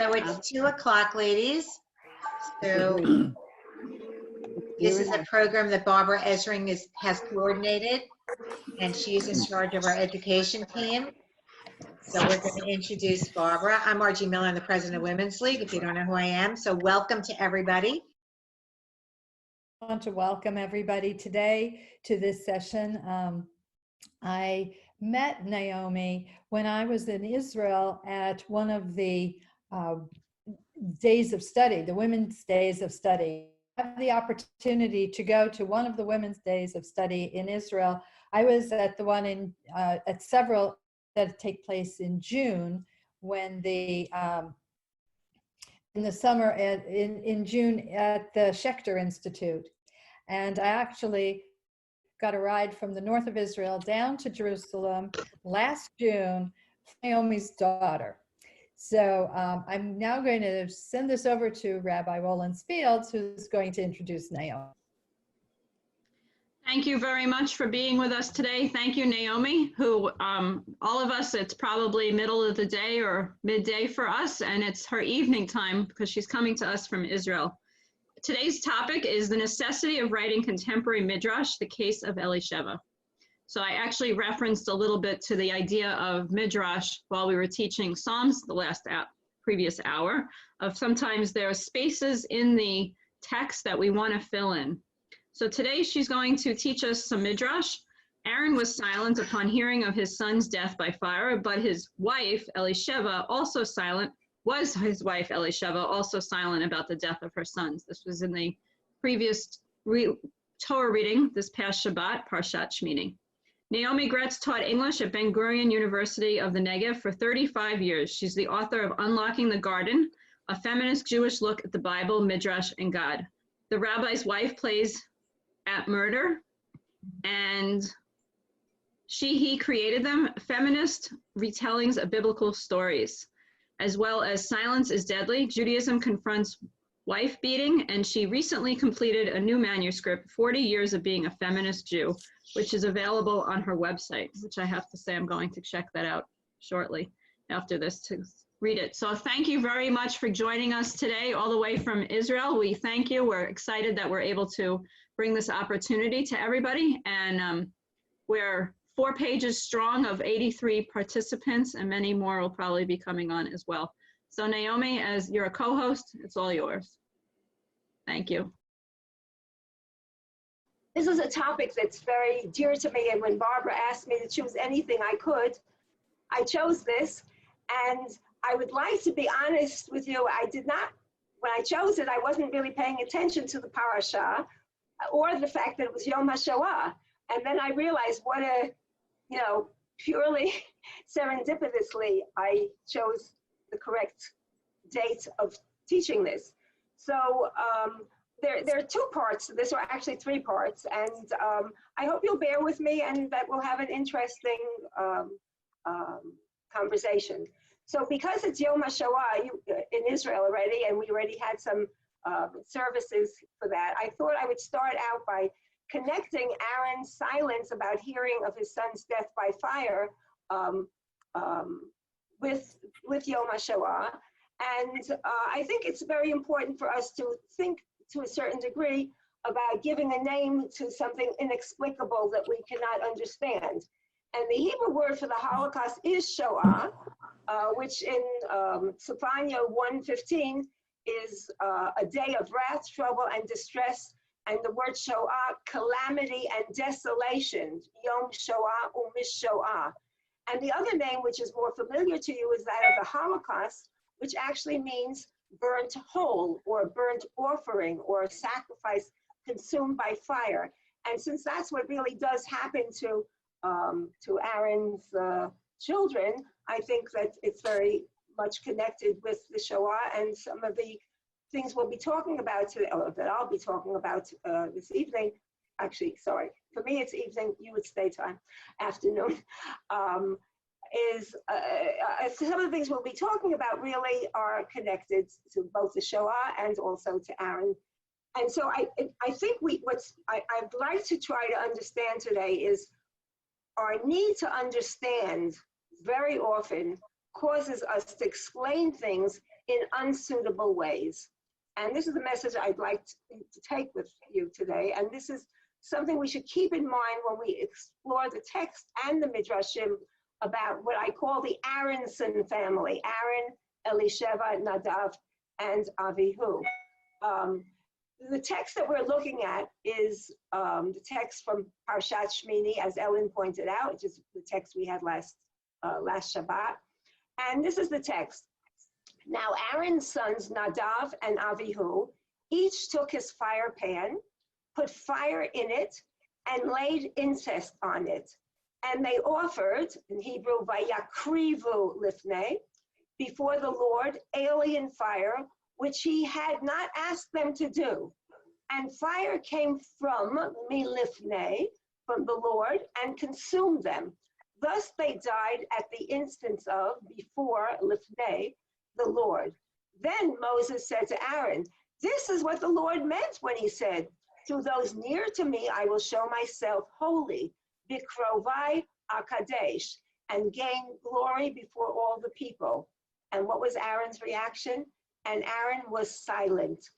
So it's 2 o'clock, ladies. So this is a program that Barbara Esring has coordinated, and she's in charge of our education team. So we're going to introduce Barbara. I'm Margie Miller, I'm the president of Women's League, if you don't know who I am. So welcome to everybody. I want to welcome everybody today to this session. I met Naomi when I was in Israel at one of the days of study, the Women's Days of Study. I had the opportunity to go to one of the Women's Days of Study in Israel. I was at the one at several that take place in June, when in the summer in June at the Schechter Institute. And I actually got a ride from the north of Israel down to Jerusalem last June, Naomi's daughter. So I'm now going to send this over to Rabbi Roland Fields, who's going to introduce Naomi. Thank you very much for being with us today. Thank you, Naomi, who all of us, it's probably middle of the day or midday for us, and it's her evening time because she's coming to us from Israel. Today's topic is the necessity of writing contemporary Midrash, the case of Elisheva. So I actually referenced a little bit to the idea of Midrash while we were teaching Psalms the previous hour, of sometimes there are spaces in the text that we want to fill in. So today she's going to teach us some Midrash. Aaron was silent upon hearing of his son's death by fire, but his wife, Elisheva, was his wife, Elisheva, also silent about the death of her sons. This was in the previous Torah reading this past Shabbat, Parshat Shmini. Naomi Graetz taught English at Ben Gurion University of the Negev for 35 years. She's the author of Unlocking the Garden, a feminist Jewish look at the Bible, Midrash, and God. The rabbi's wife plays at Murder, and he created them, feminist retellings of biblical stories, as well as Silence is Deadly. Judaism confronts wife beating, and she recently completed a new manuscript, 40 Years of Being a Feminist Jew, which is available on her website, which I have to say I'm going to check that out shortly after this to read it. So thank you very much for joining us today all the way from Israel. We thank you. We're excited that we're able to bring this opportunity to everybody. And we're 4 pages strong of 83 participants, and many more will probably be coming on as well. So Naomi, as you're a co-host, it's all yours. Thank you. This is a topic that's very dear to me, and when Barbara asked me to choose anything I could, I chose this. And I would like to be honest with you, I did not, when I chose it, I wasn't really paying attention to the parasha or the fact that it was Yom HaShoah. And then I realized what a, purely serendipitously, I chose the correct date of teaching this. So there are 2 parts to this, or actually 3 parts, and I hope you'll bear with me and that we'll have an interesting conversation. So because it's Yom HaShoah in Israel already, and we already had some services for that, I thought I would start out by connecting Aaron's silence about hearing of his son's death by fire with Yom HaShoah. And I think it's very important for us to think to a certain degree about giving a name to something inexplicable that we cannot understand. And the Hebrew word for the Holocaust is Shoah, which in Sophania 1:15 is a day of wrath, trouble, and distress. And the word Shoah, calamity and desolation, Yom Shoah or Shoah. And the other name, which is more familiar to you, is that of the Holocaust, which actually means burnt whole or burnt offering or sacrifice consumed by fire. And since that's what really does happen to Aaron's children, I think that it's very much connected with the Shoah and some of the things we'll be talking about today, or that I'll be talking about this evening. Actually, sorry, for me it's evening, you it's daytime, afternoon. Some of the things we'll be talking about really are connected to both the Shoah and also to Aaron. And so I think I'd like to try to understand today is our need to understand very often causes us to explain things in unsuitable ways. And this is the message I'd like to take with you today. And this is something we should keep in mind when we explore the text and the Midrashim about what I call the Aronson family, Aaron, Elisheva, Nadav, and Avihu. The text that we're looking at is the text from Parshat Shmini, as Ellen pointed out, which is the text we had last Shabbat. And this is the text. Now Aaron's sons, Nadav and Avihu, each took his fire pan, put fire in it, and laid incense on it. And they offered, in Hebrew, vayakrivu lifnei, before the Lord, alien fire, which he had not asked them to do. And fire came from milifnei, from the Lord, and consumed them. Thus they died at the instance of, before lifnei, the Lord. Then Moses said to Aaron, this is what the Lord meant when he said, to those near to me I will show myself holy, bikrovai akadesh, and gain glory before all the people. And what was Aaron's reaction? And Aaron was silent.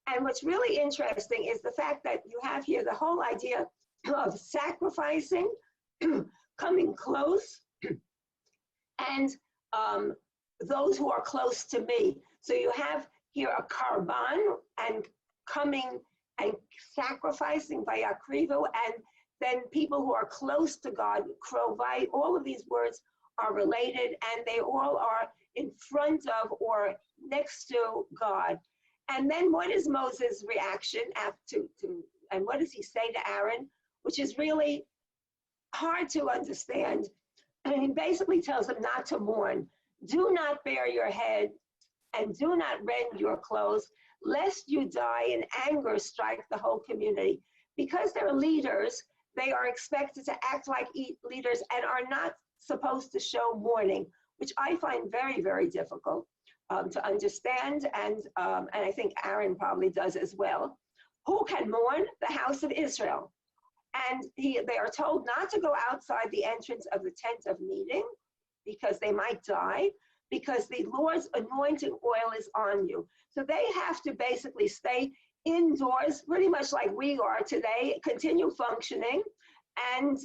And what's really interesting is the fact that you have here the whole idea of sacrificing, coming close, and those who are close to me. So you have here a karban and coming and sacrificing by akrivu, and then people who are close to God, krovai, all of these words are related, and they all are in front of or next to God. And then what is Moses' reaction and what does he say to Aaron, which is really hard to understand. And he basically tells him not to mourn. Do not bare your head and do not rend your clothes, lest you die and anger strike the whole community. Because they're leaders, they are expected to act like leaders and are not supposed to show mourning, which I find very, very difficult to understand, and I think Aaron probably does as well. Who can mourn? The house of Israel. And they are told not to go outside the entrance of the tent of meeting because they might die, because the Lord's anointing oil is on you. So they have to basically stay indoors, pretty much like we are today, continue functioning, and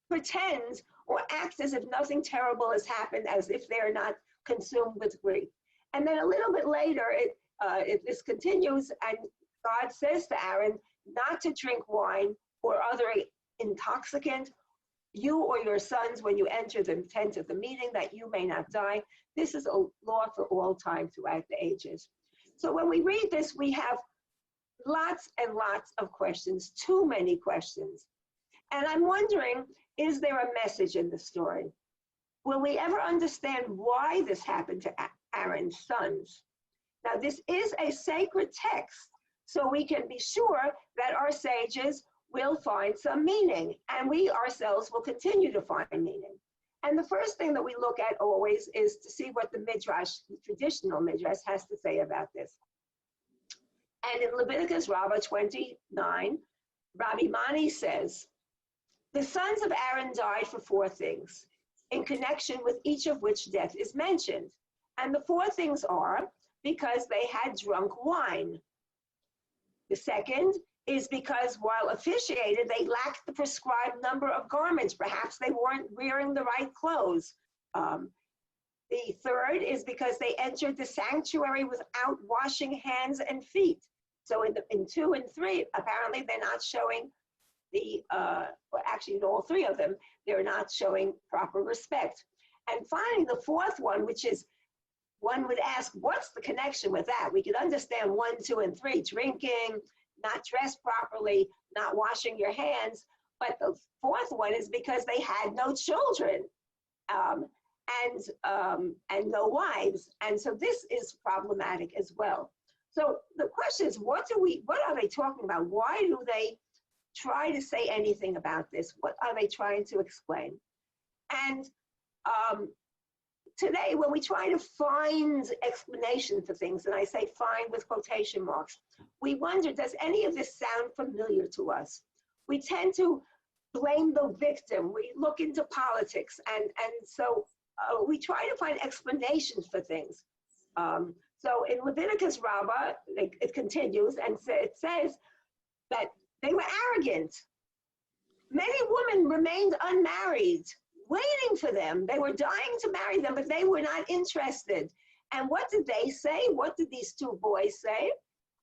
pretend or act as if nothing terrible has happened, as if they're not consumed with grief. And then a little bit later, this continues, and God says to Aaron not to drink wine or other intoxicant, you or your sons, when you enter the tent of the meeting, that you may not die. This is a law for all time throughout the ages. So when we read this, we have lots and lots of questions, too many questions. And I'm wondering, is there a message in the story? Will we ever understand why this happened to Aaron's sons? Now, this is a sacred text, so we can be sure that our sages will find some meaning, and we ourselves will continue to find meaning. And the first thing that we look at always is to see what the Midrash, the traditional Midrash, has to say about this. And in Leviticus Rabbah 29, Rabbi Mani says, the sons of Aaron died for 4 things, in connection with each of which death is mentioned. And the 4 things are because they had drunk wine. The second is because while officiated, they lacked the prescribed number of garments. Perhaps they weren't wearing the right clothes. The third is because they entered the sanctuary without washing hands and feet. So in 2 and 3, apparently they're not showing well, actually in all 3 of them, they're not showing proper respect. And finally, the 4th one, which is, one would ask, what's the connection with that? We could understand 1, 2, and 3, drinking, not dressed properly, not washing your hands. But the 4th one is because they had no children and no wives. And so this is problematic as well. So the question is, what are they talking about? Why do they try to say anything about this? What are they trying to explain? And today, when we try to find explanation for things, and I say find with quotation marks, we wonder, does any of this sound familiar to us? We tend to blame the victim. We look into politics. And so we try to find explanations for things. So in Leviticus Rabbah, it continues and it says that they were arrogant. Many women remained unmarried, waiting for them. They were dying to marry them, but they were not interested. And what did they say? What did these two boys say?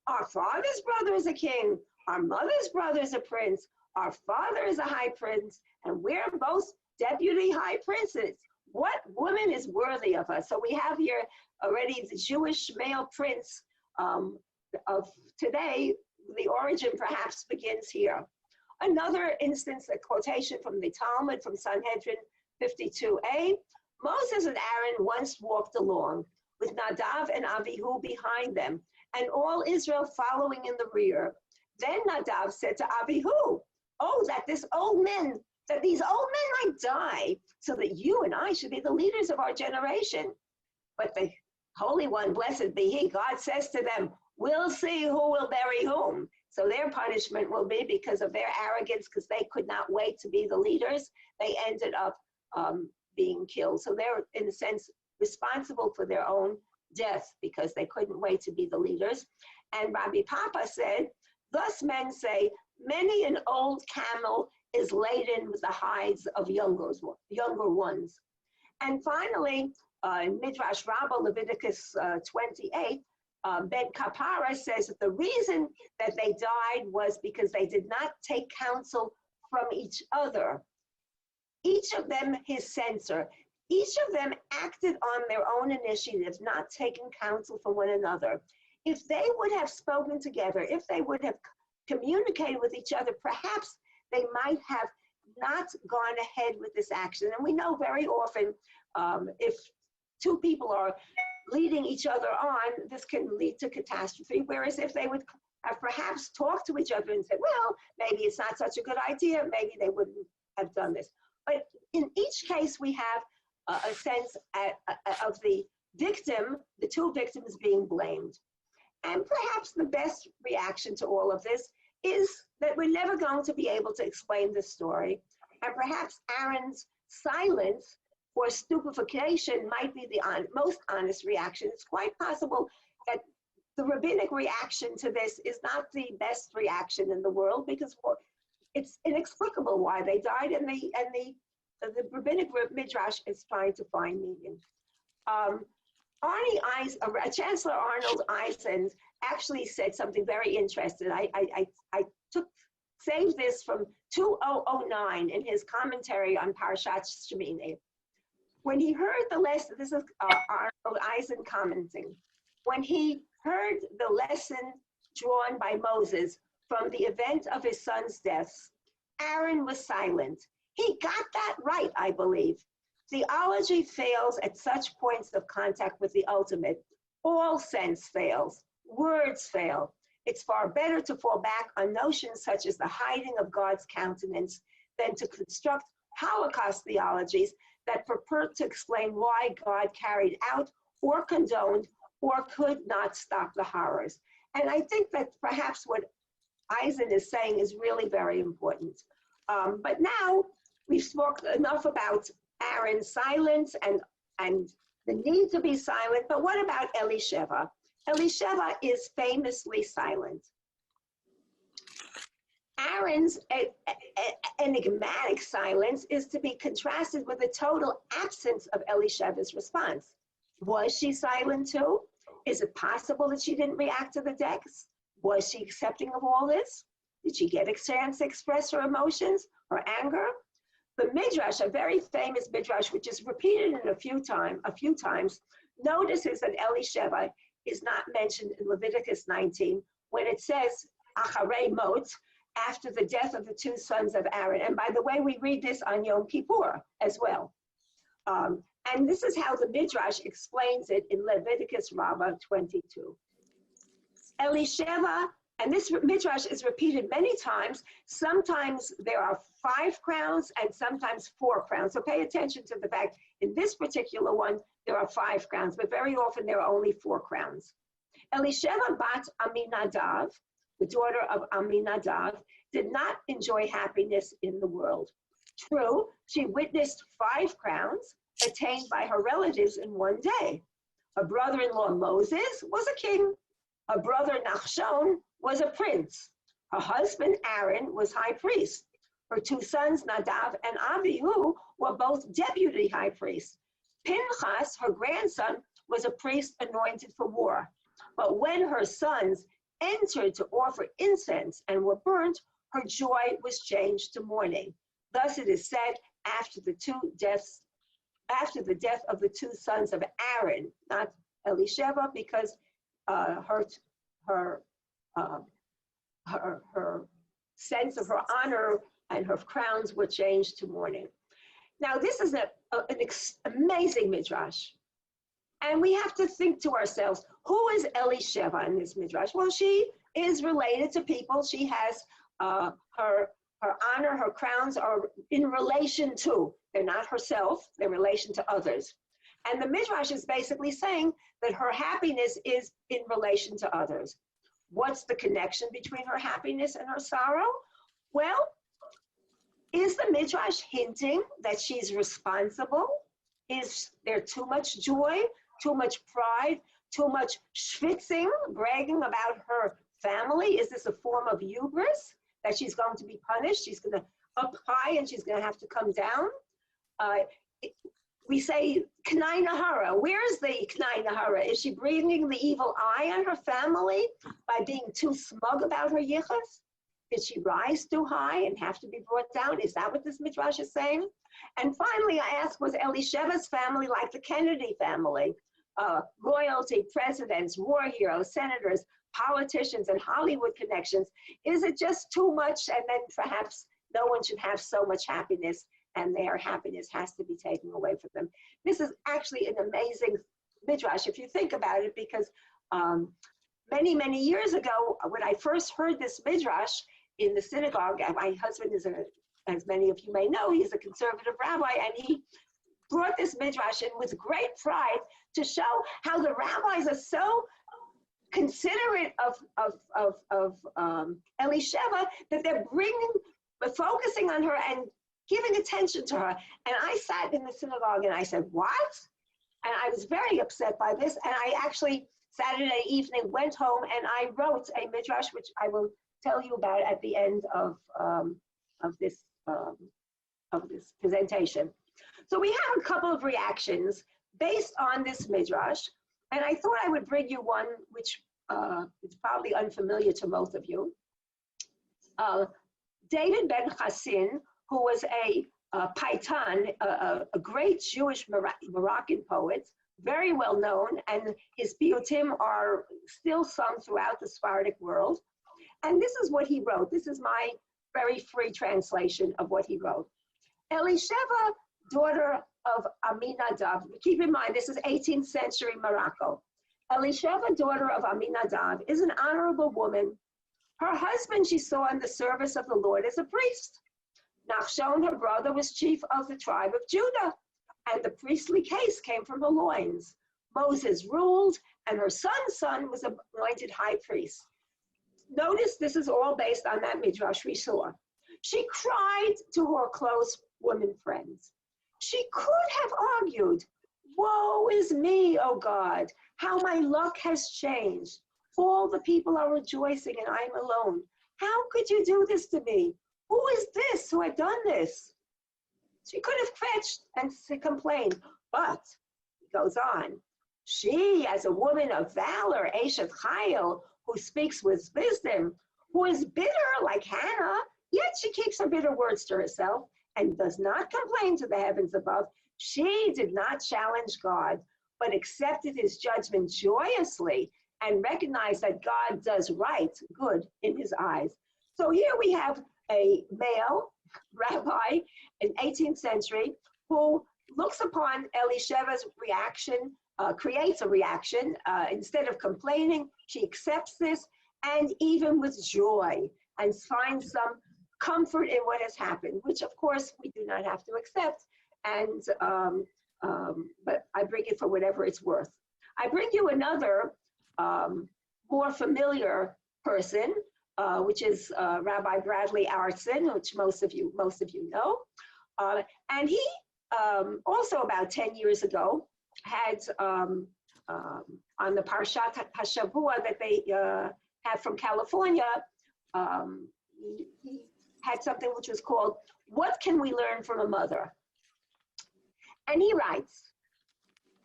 Our father's brother is a king. Our mother's brother is a prince. Our father is a high prince. And we're both deputy high princes. What woman is worthy of us? So we have here already the Jewish male prince of today. The origin perhaps begins here. Another instance, a quotation from the Talmud from Sanhedrin 52a. Moses and Aaron once walked along with Nadav and Avihu behind them, and all Israel following in the rear. Then Nadav said to Avihu, oh, that these old men might die, so that you and I should be the leaders of our generation. But the Holy One, blessed be he, God says to them, we'll see who will bury whom. So their punishment will be because of their arrogance, because they could not wait to be the leaders. They ended up being killed. So they're, in a sense, responsible for their own death because they couldn't wait to be the leaders. And Rabbi Papa said, thus men say, many an old camel is laden with the hides of younger ones. And finally, in Midrash Rabbah, Leviticus 28, Ben Kapara says that the reason that they died was because they did not take counsel from each other. Each of them his censor. Each of them acted on their own initiative, not taking counsel from one another. If they would have spoken together, if they would have communicated with each other, perhaps they might have not gone ahead with this action. And we know very often if two people are leading each other on, this can lead to catastrophe. Whereas if they would have perhaps talked to each other and said, well, maybe it's not such a good idea, maybe they wouldn't have done this. But in each case, we have a sense of the victim, the two victims being blamed. And perhaps the best reaction to all of this is that we're never going to be able to explain this story. And perhaps Aaron's silence or stupefaction might be the most honest reaction. It's quite possible that the rabbinic reaction to this is not the best reaction in the world because it's inexplicable why they died, and the rabbinic Midrash is trying to find meaning. Chancellor Arnold Eisen actually said something very interesting. I saved this from 2009 in his commentary on Parashat Shemini. When he heard the lesson, this is Arnold Eisen commenting, when he heard the lesson drawn by Moses from the event of his son's death, Aaron was silent. He got that right, I believe. Theology fails at such points of contact with the ultimate. All sense fails. Words fail. It's far better to fall back on notions such as the hiding of God's countenance than to construct Holocaust theologies that purport to explain why God carried out or condoned or could not stop the horrors. And I think that perhaps what Eisen is saying is really very important. But now we've spoken enough about Aaron's silence and the need to be silent, but what about Elisheva? Elisheva is famously silent. Aaron's enigmatic silence is to be contrasted with the total absence of Elisheva's response. Was she silent too? Is it possible that she didn't react to the text? Was she accepting of all this? Did she get a chance to express her emotions or anger? The Midrash, a very famous Midrash, which is repeated in a few times, notices that Elisheva is not mentioned in Leviticus 19 when it says, Acharei Mot, after the death of the two sons of Aaron. And by the way, we read this on Yom Kippur as well. And this is how the Midrash explains it in Leviticus Rabbah 22. Elisheva, and this Midrash is repeated many times. Sometimes there are 5 crowns and sometimes 4 crowns. So pay attention to the fact in this particular one, there are 5 crowns, but very often there are only 4 crowns. Elisheva bat Aminadav, the daughter of Aminadav, did not enjoy happiness in the world. True, she witnessed 5 crowns, attained by her relatives in one day. Her brother-in-law Moses was a king. Her brother Nachshon was a prince. Her husband Aaron was high priest. Her two sons Nadav and Abihu were both deputy high priests. Pinchas, her grandson, was a priest anointed for war. But when her sons entered to offer incense and were burnt, her joy was changed to mourning. Thus it is said, after the death of the two sons of Aaron, not Elisheva, because her sense of her honor and her crowns were changed to mourning. Now, this is an amazing midrash. And we have to think to ourselves, who is Elisheva in this midrash? Well, she is related to people. She has her honor, her crowns are in relation to. They're not herself, they're in relation to others. And the midrash is basically saying that her happiness is in relation to others. What's the connection between her happiness and her sorrow? Well, is the midrash hinting that she's responsible? Is there too much joy, too much pride, too much schwitzing, bragging about her family? Is this a form of hubris, that she's going to be punished? She's going to up high and she's going to have to come down? We say K'nai Nahara. Where is the K'nai Nahara? Is she bringing the evil eye on her family by being too smug about her yichus? Did she rise too high and have to be brought down? Is that what this midrash is saying? And finally, I ask, was Elisheva's family like the Kennedy family? Royalty, presidents, war heroes, senators, politicians, and Hollywood connections. Is it just too much, and then perhaps no one should have so much happiness and their happiness has to be taken away from them? This is actually an amazing midrash if you think about it, because many, many years ago, when I first heard this midrash in the synagogue, my husband is, as many of you may know, he's a conservative rabbi, and he brought this midrash in with great pride to show how the rabbis are so considerate of Elisheva that they're focusing on her and giving attention to her. And I sat in the synagogue and I said, what? And I was very upset by this. And I actually, Saturday evening, went home and I wrote a midrash, which I will tell you about at the end of this presentation. So we have a couple of reactions based on this midrash. And I thought I would bring you one which is probably unfamiliar to most of you. David ben Chassin, who was a paitan, a great Jewish Moroccan poet, very well known, and his piyutim are still sung throughout the Sephardic world. And this is what he wrote. This is my very free translation of what he wrote. Elisheva, daughter of Aminadab, keep in mind, this is 18th century Morocco. Elisheva, daughter of Aminadab, is an honorable woman. Her husband she saw in the service of the Lord as a priest. Nachshon, her brother, was chief of the tribe of Judah, and the priestly case came from her loins. Moses ruled, and her son's son was anointed high priest. Notice this is all based on that midrash we saw. She cried to her close women friends. She could have argued, woe is me, O God, how my luck has changed. All the people are rejoicing and I'm alone. How could you do this to me? Who is this who had done this? She could have fetched and complained, but he goes on. She, as a woman of valor, Eshet Chayil, who speaks with wisdom, who is bitter like Hannah, yet she keeps her bitter words to herself and does not complain to the heavens above. She did not challenge God, but accepted his judgment joyously and recognized that God does right, good in his eyes. So here we have a male rabbi in 18th century who looks upon Elisheva's reaction, creates a reaction. Instead of complaining, she accepts this, and even with joy, and finds some comfort in what has happened, which of course we do not have to accept. And but I bring it for whatever it's worth. I bring you another more familiar person, which is Rabbi Bradley Artson, which most of you know, and he also about 10 years ago, had on the Parshat HaShavua that they have from California, he had something which was called, "What Can We Learn from a Mother?" And he writes,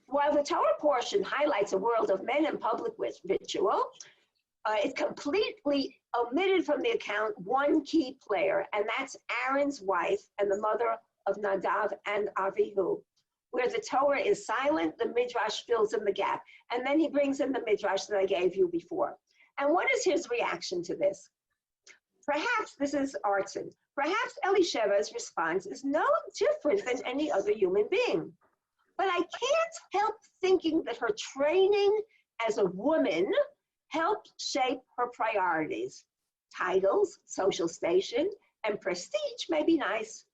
while the Torah portion highlights a world of men and public ritual, it completely omitted from the account one key player, and that's Aaron's wife and the mother of Nadav and Avihu. Where the Torah is silent, the Midrash fills in the gap. And then he brings in the Midrash that I gave you before. And what is his reaction to this? Perhaps, this is Artson, perhaps Elisheva's response is no different than any other human being. But I can't help thinking that her training as a woman helped shape her priorities. Titles, social station, and prestige may be nice,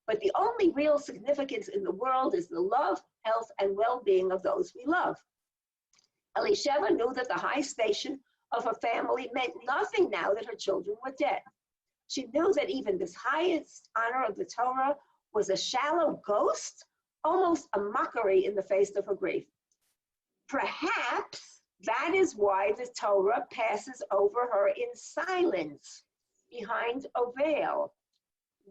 but the only real significance in the world is the love, health, and well-being of those we love. Elisheva knew that the high station of her family meant nothing now that her children were dead. She knew that even this highest honor of the Torah was a shallow ghost, almost a mockery in the face of her grief. Perhaps that is why the Torah passes over her in silence, behind a veil.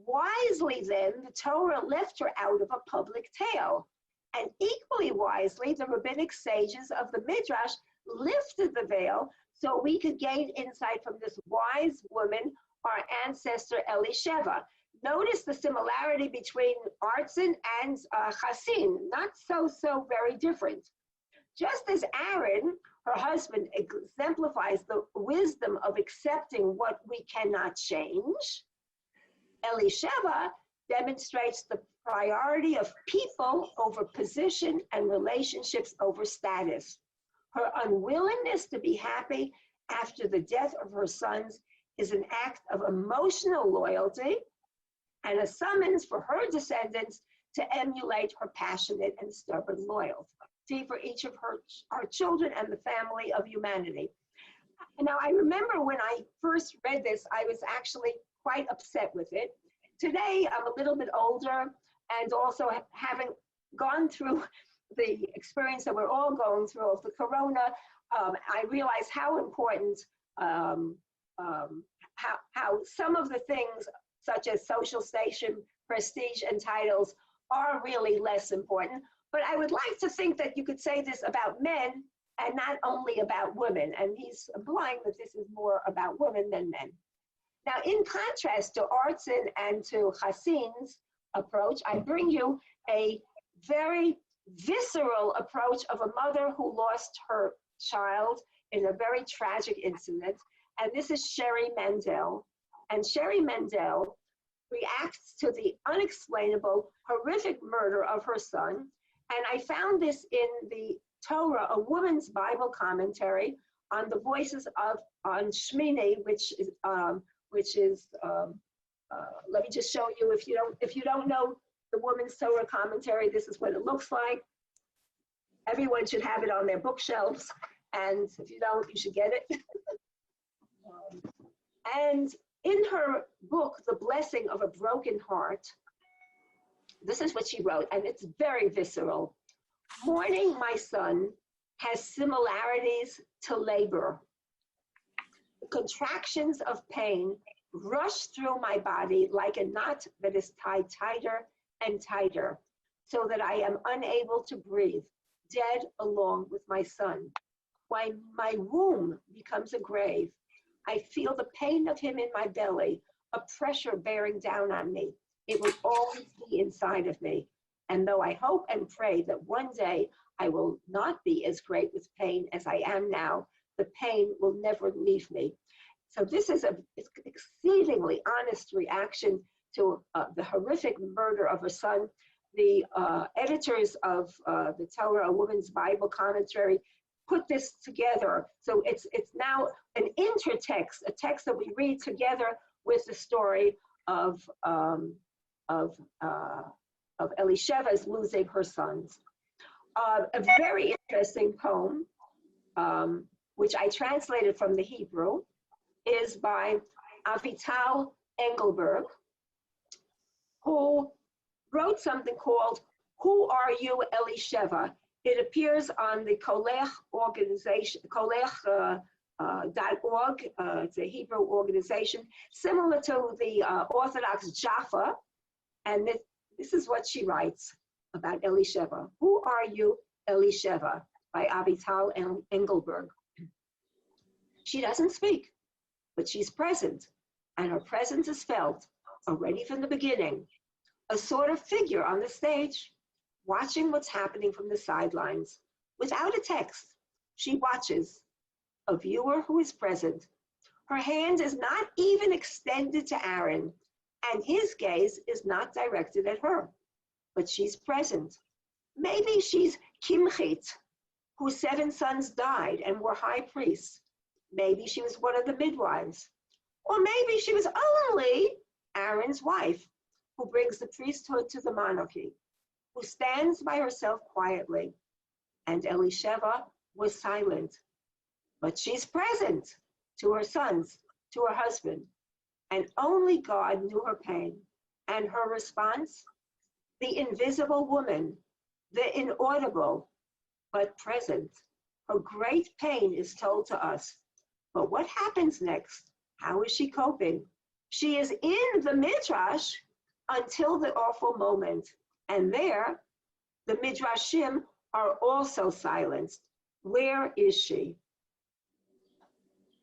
Wisely then, the Torah left her out of a public tale. And equally wisely, the rabbinic sages of the Midrash lifted the veil so we could gain insight from this wise woman, our ancestor Elisheva. Notice the similarity between Artson and Chassin, not so very different. Just as Aaron, her husband, exemplifies the wisdom of accepting what we cannot change, Elisheva demonstrates the priority of people over position and relationships over status. Her unwillingness to be happy after the death of her sons is an act of emotional loyalty and a summons for her descendants to emulate her passionate and stubborn loyalty for each of our children and the family of humanity. Now, I remember when I first read this, I was actually quite upset with it. Today, I'm a little bit older, and also having gone through the experience that we're all going through of the corona, I realize how important, how some of the things such as social station, prestige, and titles are really less important. But I would like to think that you could say this about men and not only about women. And he's implying that this is more about women than men. Now, in contrast to Artson and to Chassin's approach, I bring you a very visceral approach of a mother who lost her child in a very tragic incident. And this is Sherry Mendel. And Sherry Mendel reacts to the unexplainable, horrific murder of her son. And I found this in the Torah, a woman's Bible commentary on the voices of, on Shmini, which is, let me just show you, if you don't know the woman's Torah commentary, this is what it looks like. Everyone should have it on their bookshelves, and if you don't, you should get it. And in her book, The Blessing of a Broken Heart, this is what she wrote, and it's very visceral. Mourning my son has similarities to labor. The contractions of pain rush through my body like a knot that is tied tighter and tighter, so that I am unable to breathe, dead along with my son. When my womb becomes a grave, I feel the pain of him in my belly, a pressure bearing down on me. It will always be inside of me. And though I hope and pray that one day I will not be as great with pain as I am now, the pain will never leave me. So this is an exceedingly honest reaction to the horrific murder of her son. The editors of the Torah, a woman's Bible commentary, put this together. So it's now an intertext, a text that we read together with the story of Elisheva's losing her sons. A very interesting poem, which I translated from the Hebrew, is by Avital Engelberg, who wrote something called Who are you, Elisheva? It appears on the Kolech organization, Kolech.org. It's a Hebrew organization similar to the Orthodox Jaffa. And this is what she writes about Elisheva. Who are you, Elisheva? By Avital Engelberg. She doesn't speak, but she's present, and her presence is felt already from the beginning. A sort of figure on the stage, watching what's happening from the sidelines. Without a text, she watches, a viewer who is present. Her hand is not even extended to Aaron, and his gaze is not directed at her, but she's present. Maybe she's Kimchit, whose 7 sons died and were high priests. Maybe she was one of the midwives. Or maybe she was only Aaron's wife, who brings the priesthood to the monarchy, who stands by herself quietly. And Elisheva was silent. But she's present to her sons, to her husband. And only God knew her pain. And her response? The invisible woman, the inaudible, but present. Her great pain is told to us. But what happens next? How is she coping? She is in the Midrash until the awful moment. And there, the Midrashim are also silenced. Where is she?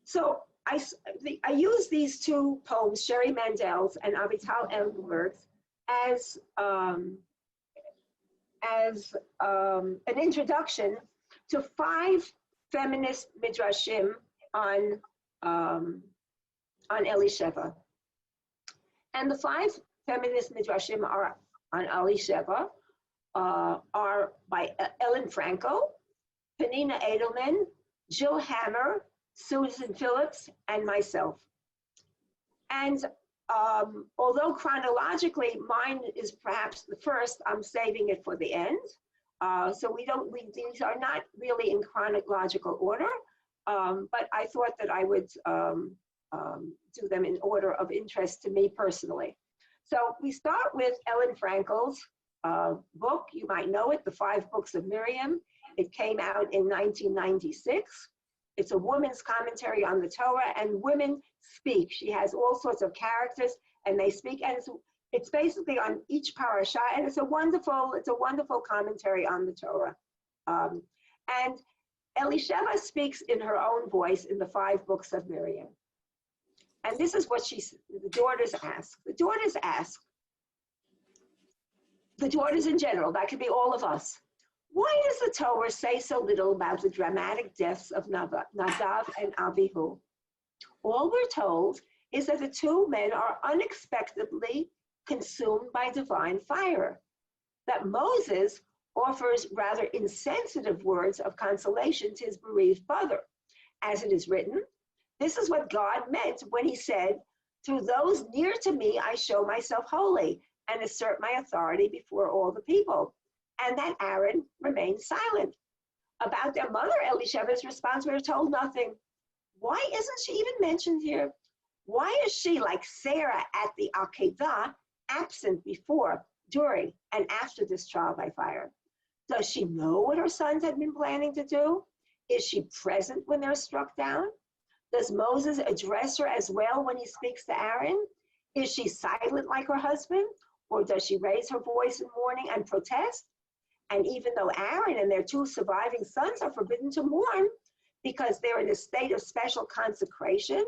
So I use these 2 poems, Sherry Mandel's and Avital Engelberg's, as an introduction to 5 feminist midrashim on Elisheva. And the 5 feminist midrashim are on Elisheva are by Ellen Franco, Penina Edelman, Jill Hammer, Susan Phillips, and myself. And although chronologically mine is perhaps the first, I'm saving it for the end. So these are not really in chronological order, but I thought that I would do them in order of interest to me personally. So we start with Ellen Frankel's book. You might know it, The 5 Books of Miriam. It came out in 1996. It's a woman's commentary on the Torah, and women speak. She has all sorts of characters, and they speak, and it's basically on each parasha, and it's a wonderful commentary on the Torah. And Elisheva speaks in her own voice in the 5 Books of Miriam. And this is what the daughters ask. The daughters in general, that could be all of us. Why does the Torah say so little about the dramatic deaths of Nadav and Abihu? All we're told is that the 2 men are unexpectedly consumed by divine fire, that Moses offers rather insensitive words of consolation to his bereaved brother. As it is written, this is what God meant when he said, through those near to me, I show myself holy and assert my authority before all the people. And that Aaron remained silent. About their mother, Elisheva's response, we're told nothing. Why isn't she even mentioned here? Why is she, like Sarah at the Akedah, absent before, during, and after this trial by fire? Does she know what her sons had been planning to do? Is she present when they're struck down? Does Moses address her as well when he speaks to Aaron? Is she silent like her husband? Or does she raise her voice in mourning and protest? And even though Aaron and their 2 surviving sons are forbidden to mourn because they're in a state of special consecration,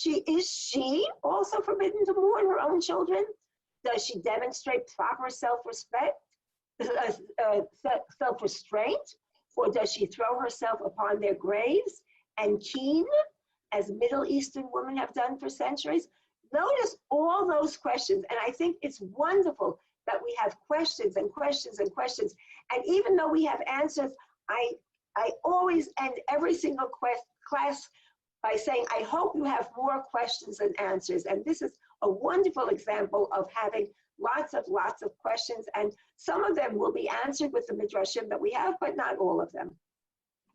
is she also forbidden to mourn her own children? Does she demonstrate proper self-restraint? Or does she throw herself upon their graves and keen, as Middle Eastern women have done for centuries? Notice all those questions, and I think it's wonderful that we have questions and questions and questions. And even though we have answers, I always end every single class by saying, I hope you have more questions than answers. And this is a wonderful example of having lots of questions. And some of them will be answered with the Midrashim that we have, but not all of them.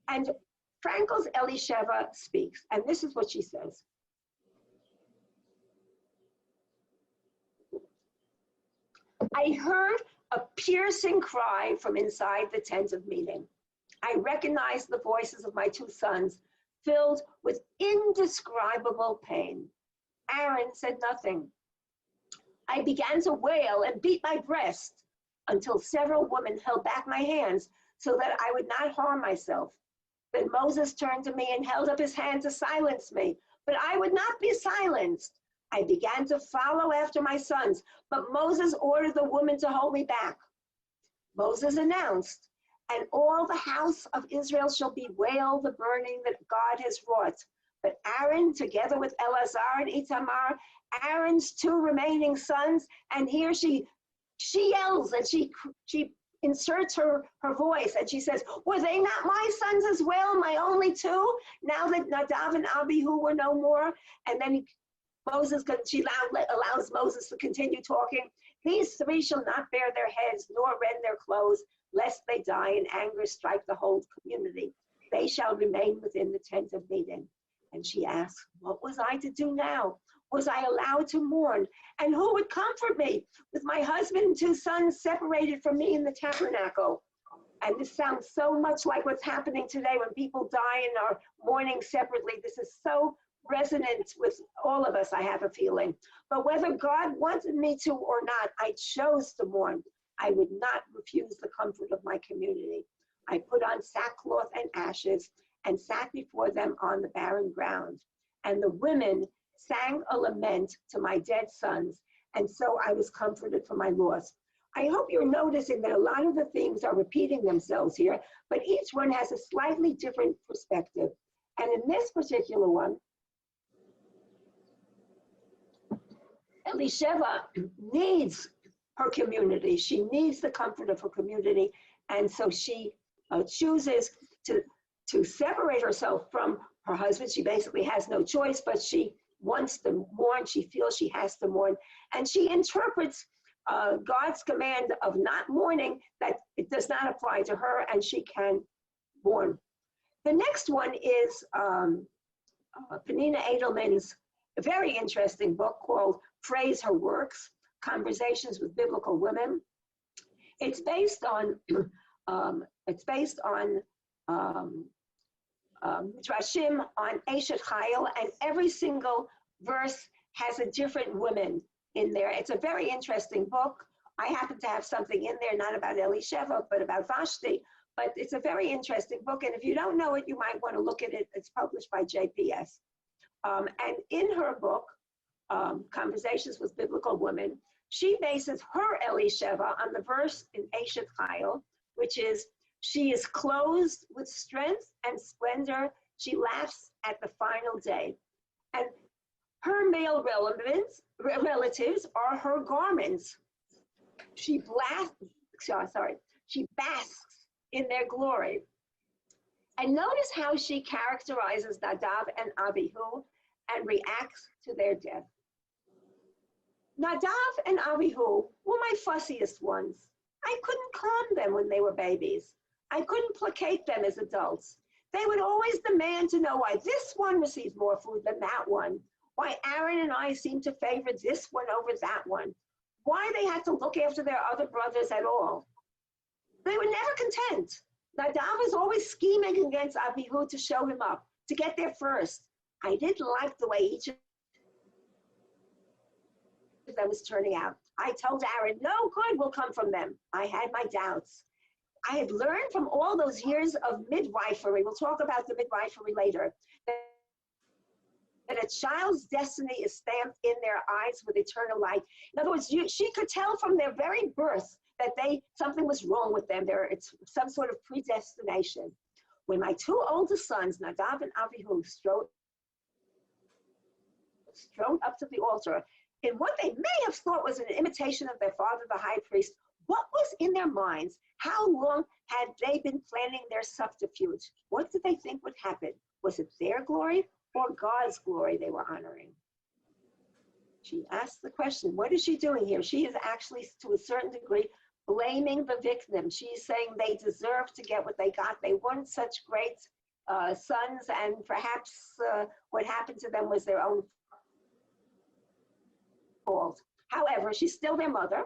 And Frankel's Elisheva speaks, and this is what she says. I heard a piercing cry from inside the tent of meeting. I recognized the voices of my two sons, filled with indescribable pain. Aaron said nothing. I began to wail and beat my breast until several women held back my hands so that I would not harm myself. Then Moses turned to me and held up his hand to silence me, but I would not be silenced. I began to follow after my sons, but Moses ordered the woman to hold me back. Moses announced, and all the house of Israel shall bewail the burning that God has wrought. But Aaron, together with Eleazar and Itamar, Aaron's two remaining sons, and here she yells and she inserts her voice and she says, were they not my sons as well, my only two, now that Nadav and Abihu were no more? And then she allows Moses to continue talking. These three shall not bare their heads nor rend their clothes, lest they die and anger strike the whole community. They shall remain within the tent of meeting. And she asked, what was I to do now? Was I allowed to mourn? And who would comfort me with my husband and two sons separated from me in the tabernacle? And this sounds so much like what's happening today when people die and are mourning separately. This is so resonant with all of us, I have a feeling. But whether God wanted me to or not, I chose to mourn. I would not refuse the comfort of my community. I put on sackcloth and ashes and sat before them on the barren ground. And the women sang a lament to my dead sons, and so I was comforted for my loss. I hope you're noticing that a lot of the themes are repeating themselves here, but each one has a slightly different perspective. And in this particular one, Elisheva needs her community. She needs the comfort of her community, and so she chooses to separate herself from her husband. She basically has no choice, but she wants to mourn. She feels she has to mourn. And she interprets God's command of not mourning, that it does not apply to her and she can mourn. The next one is Penina Edelman's very interesting book called Praise Her Works, Conversations with Biblical Women. It's based on Midrashim on Eshet Chayil, and every single verse has a different woman in there. It's a very interesting book. I happen to have something in there, not about Elisheva, but about Vashti, but it's a very interesting book, and if you don't know it, you might want to look at it. It's published by JPS. And in her book, Conversations with Biblical Women, she bases her Elisheva on the verse in Eshet Chayil, which is, she is clothed with strength and splendor. She laughs at the final day. And her male relatives are her garments. She basks in their glory. And notice how she characterizes Nadav and Abihu and reacts to their death. Nadav and Abihu were my fussiest ones. I couldn't calm them when they were babies. I couldn't placate them as adults. They would always demand to know why this one receives more food than that one, why Aaron and I seem to favor this one over that one, why they had to look after their other brothers at all. They were never content. Nadav was always scheming against Abihu to show him up, to get there first. I didn't like the way each of them was turning out. I told Aaron, no good will come from them. I had my doubts. I had learned from all those years of midwifery, we'll talk about the midwifery later, that a child's destiny is stamped in their eyes with eternal light. In other words, she could tell from their very birth that something was wrong with them. It's some sort of predestination. When my two oldest sons, Nadav and Abihu, strode up to the altar, in what they may have thought was an imitation of their father, the high priest, what was in their minds? How long had they been planning their subterfuge? What did they think would happen? Was it their glory or God's glory they were honoring? She asked the question, what is she doing here? She is actually, to a certain degree, blaming the victim. She's saying they deserve to get what they got. They weren't such great sons, and perhaps what happened to them was their own fault. However, she's still their mother.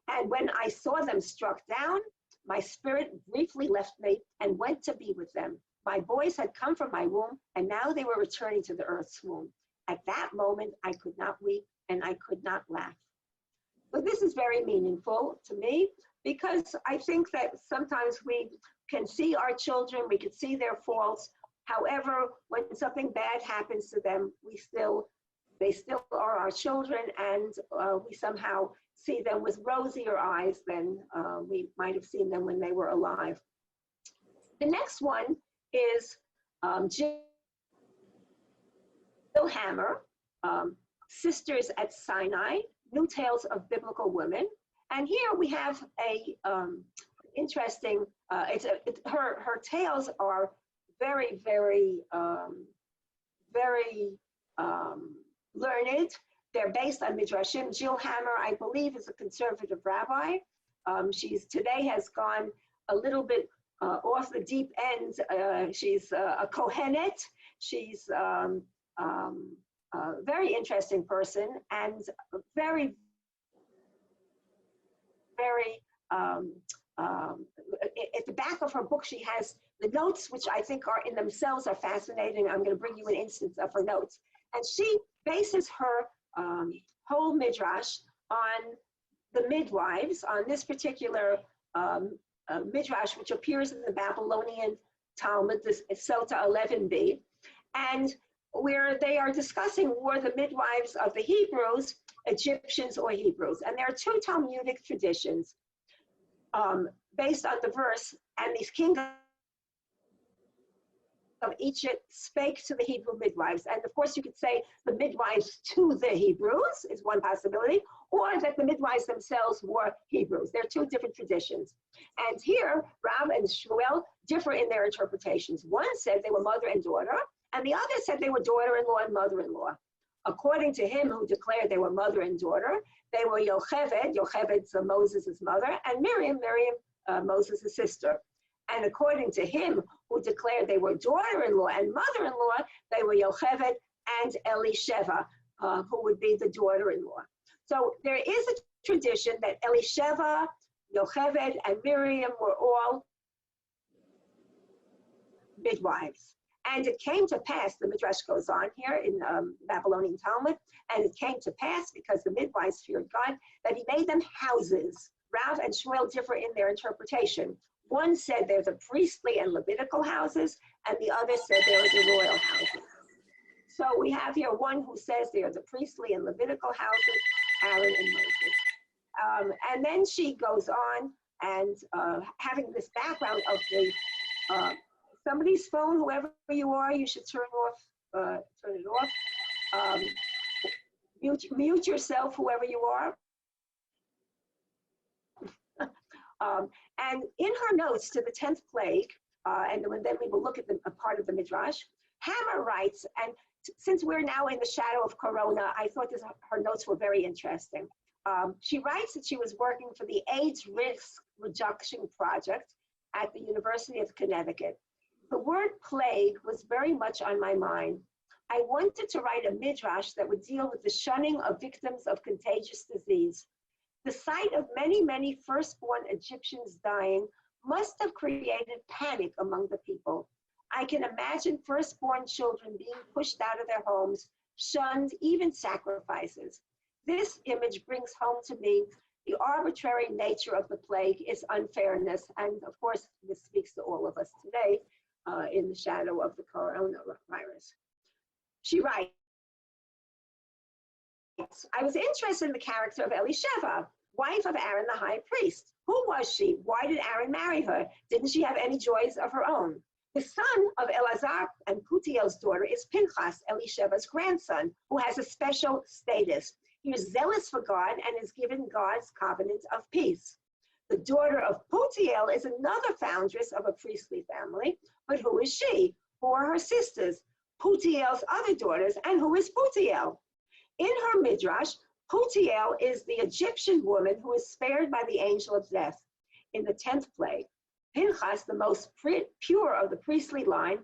And when I saw them struck down, my spirit briefly left me and went to be with them. My boys had come from my womb, and now they were returning to the earth's womb. At that moment, I could not weep and I could not laugh. So this is very meaningful to me, because I think that sometimes we can see our children, we can see their faults. However, when something bad happens to them, they still are our children, and we somehow see them with rosier eyes than we might have seen them when they were alive. The next one is Jill Hammer, Sisters at Sinai, New Tales of Biblical Women. And here we have a interesting, her tales are very, very, very learned. They're based on Midrashim. Jill Hammer, I believe, is a conservative rabbi. She's today has gone a little bit off the deep end. She's a Kohenet. She's a very interesting person, and very, very, at the back of her book, she has the notes, which I think are in themselves are fascinating. I'm going to bring you an instance of her notes. And she bases her whole Midrash on the midwives, on this particular Midrash, which appears in the Babylonian Talmud, this Sota 11b, and where they are discussing were the midwives of the Hebrews, Egyptians or Hebrews. And there are two Talmudic traditions based on the verse, and these kings of Egypt spake to the Hebrew midwives. And of course you could say the midwives to the Hebrews is one possibility, or that the midwives themselves were Hebrews. There are two different traditions. And here, Rav and Shmuel differ in their interpretations. One said they were mother and daughter, and the other said they were daughter-in-law and mother-in-law. According to him, who declared they were mother and daughter, they were Yocheved, Yocheved's Moses' mother, and Miriam, Moses' sister. And according to him, who declared they were daughter-in-law and mother-in-law, they were Yocheved and Elisheva, who would be the daughter-in-law. So there is a tradition that Elisheva, Yocheved, and Miriam were all midwives. And it came to pass, the Midrash goes on here in Babylonian Talmud, and it came to pass, because the midwives feared God, that he made them houses. Rav and Shmuel differ in their interpretation. One said they're the priestly and Levitical houses, and the other said they're the royal houses. So we have here one who says they are the priestly and Levitical houses, Aaron and Moses. And then she goes on, and having this background of the somebody's phone, whoever you are, you should turn it off. Mute yourself, whoever you are. And in her notes to the 10th plague, and then we will look at a part of the Midrash, Hammer writes, and since we're now in the shadow of Corona, I thought her notes were very interesting. She writes that she was working for the AIDS Risk Reduction Project at the University of Connecticut. The word plague was very much on my mind. I wanted to write a Midrash that would deal with the shunning of victims of contagious disease. The sight of many, many firstborn Egyptians dying must have created panic among the people. I can imagine firstborn children being pushed out of their homes, shunned, even sacrifices. This image brings home to me the arbitrary nature of the plague, its unfairness, and of course, this speaks to all of us today in the shadow of the coronavirus. She writes, I was interested in the character of Elisheva, wife of Aaron the high priest. Who was she? Why did Aaron marry her? Didn't she have any joys of her own? The son of Elazar and Putiel's daughter is Pinchas, Elisheva's grandson, who has a special status. He is zealous for God and is given God's covenant of peace. The daughter of Putiel is another foundress of a priestly family, but who is she? Who are her sisters? Putiel's other daughters, and who is Putiel? In her Midrash, Putiel is the Egyptian woman who is spared by the angel of death. In the 10th plague, Pinchas, the most pure of the priestly line,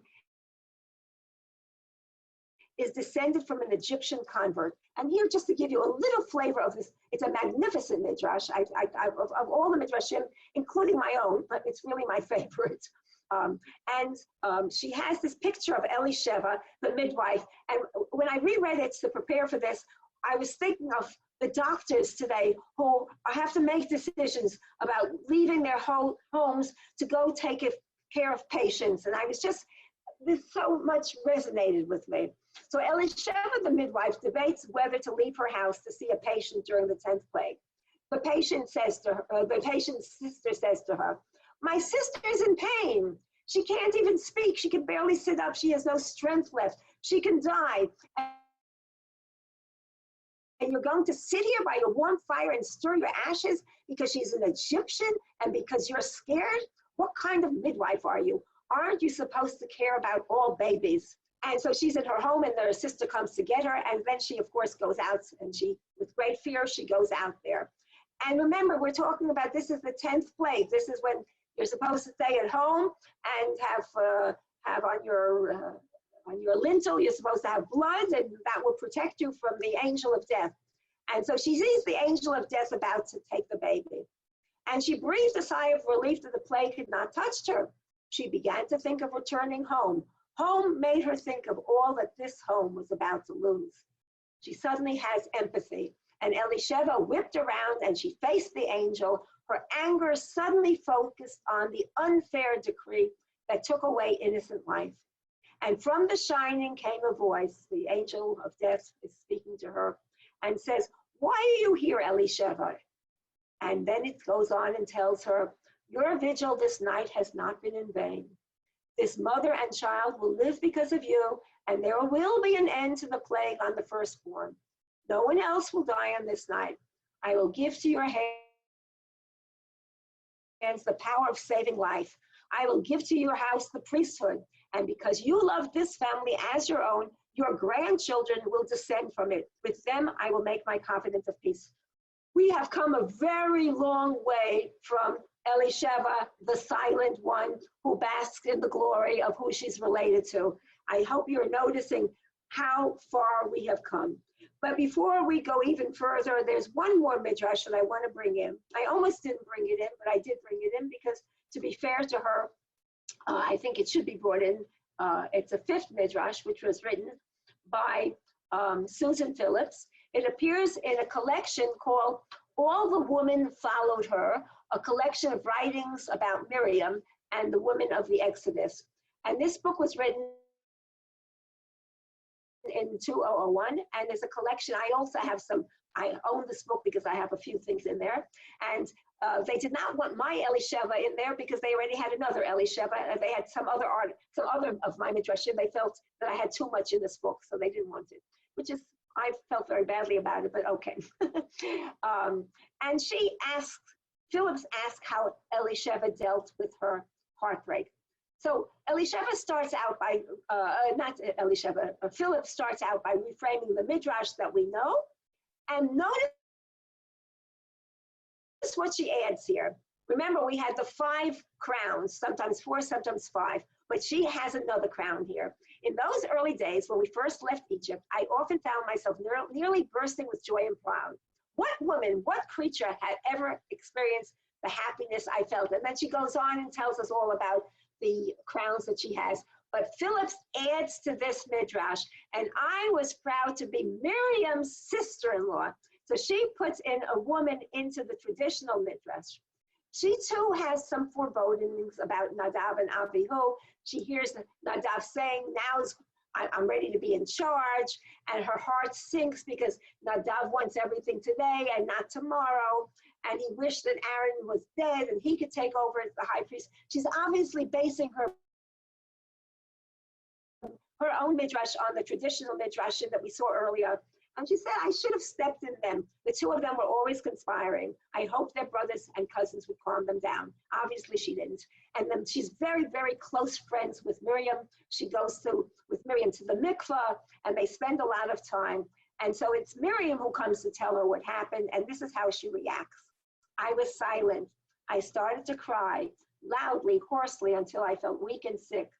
is descended from an Egyptian convert. And here, just to give you a little flavor of this, it's a magnificent Midrash. Of all the Midrashim, including my own, but it's really my favorite. She has this picture of Elisheva, the midwife. And when I reread it to prepare for this, I was thinking of the doctors today who have to make decisions about leaving their homes to go take care of patients. And I was just, this so much resonated with me. So Elisheva, the midwife, debates whether to leave her house to see a patient during the 10th plague. The patient's sister says to her, "My sister's in pain. She can't even speak. She can barely sit up. She has no strength left. She can die. And you're going to sit here by your warm fire and stir your ashes because she's an Egyptian and because you're scared? What kind of midwife are you? Aren't you supposed to care about all babies?" And so she's in her home and her sister comes to get her. And then she, of course, goes out and with great fear, she goes out there. And remember, we're talking about, this is the 10th plague. This is when you're supposed to stay at home and have on your lintel, you're supposed to have blood, and that will protect you from the angel of death. And so she sees the angel of death about to take the baby. And she breathed a sigh of relief that the plague had not touched her. She began to think of returning home. Home made her think of all that this home was about to lose. She suddenly has empathy. And Elisheva whipped around and she faced the angel. Her anger suddenly focused on the unfair decree that took away innocent life. And from the shining came a voice. The angel of death is speaking to her and says, "Why are you here, Elisheva?" And then it goes on and tells her, "Your vigil this night has not been in vain. This mother and child will live because of you, and there will be an end to the plague on the firstborn. No one else will die on this night. I will give to your hands the power of saving life. I will give to your house the priesthood, and because you love this family as your own, your grandchildren will descend from it. With them, I will make my covenant of peace." We have come a very long way from Elisheva, the silent one who basks in the glory of who she's related to. I hope you're noticing how far we have come. But before we go even further, there's one more Midrash that I want to bring in. I almost didn't bring it in, but I did bring it in because, to be fair to her, I think it should be brought in. It's a 5th Midrash, which was written by Susan Phillips. It appears in a collection called All the Women Followed Her, a collection of writings about Miriam and the women of the Exodus. And this book was written in 2001, and there's a collection. I also have I own this book because I have a few things in there. And they did not want my Elisheva in there because they already had another Elisheva. They had some other of my Midrashim. They felt that I had too much in this book, so they didn't want it, which is, I felt very badly about it, but okay. And Phillips asked how Elisheva dealt with her heartbreak. So Elisheva starts out by, Phillips starts out by reframing the Midrash that we know, and notice what she adds here. Remember, we had the 5 crowns, sometimes 4, sometimes 5, but she has another crown here. In those early days when we first left Egypt, I often found myself nearly bursting with joy and pride. What woman, what creature had ever experienced the happiness I felt? And then she goes on and tells us all about the crowns that she has. But Phillips adds to this Midrash, and I was proud to be Miriam's sister-in-law. So she puts in a woman into the traditional Midrash. She too has some forebodings about Nadav and Avihu. She hears Nadav saying, "Now I'm ready to be in charge," and her heart sinks because Nadav wants everything today and not tomorrow. And he wished that Aaron was dead and he could take over as the high priest. She's obviously basing her own Midrash on the traditional Midrash that we saw earlier. And she said, "I should have stepped in them. The two of them were always conspiring. I hoped their brothers and cousins would calm them down." Obviously, she didn't. And then she's very, very close friends with Miriam. She goes with Miriam to the mikveh, and they spend a lot of time. And so it's Miriam who comes to tell her what happened, and this is how she reacts. "I was silent. I started to cry, loudly, hoarsely, until I felt weak and sick.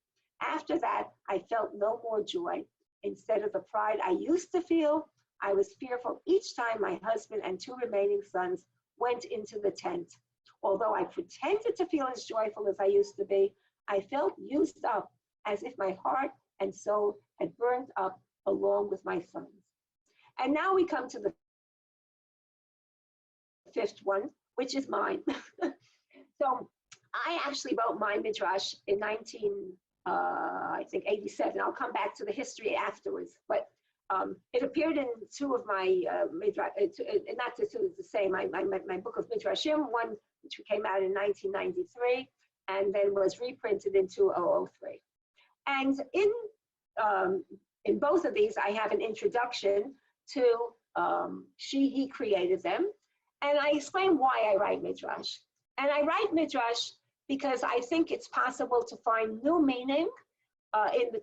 After that, I felt no more joy. Instead of the pride I used to feel, I was fearful each time my husband and 2 remaining sons went into the tent. Although I pretended to feel as joyful as I used to be, I felt used up, as if my heart and soul had burned up along with my sons. And now we come to the 5th one, which is mine. So I actually wrote my Midrash in 87. I'll come back to the history afterwards, but it appeared in 2 of my Midrash, not the 2 is the same, my book of Midrashim, one which came out in 1993, and then was reprinted in 2003. And in both of these, I have an introduction to he created them, and I explain why I write Midrash. And I write Midrash because I think it's possible to find new meaning in the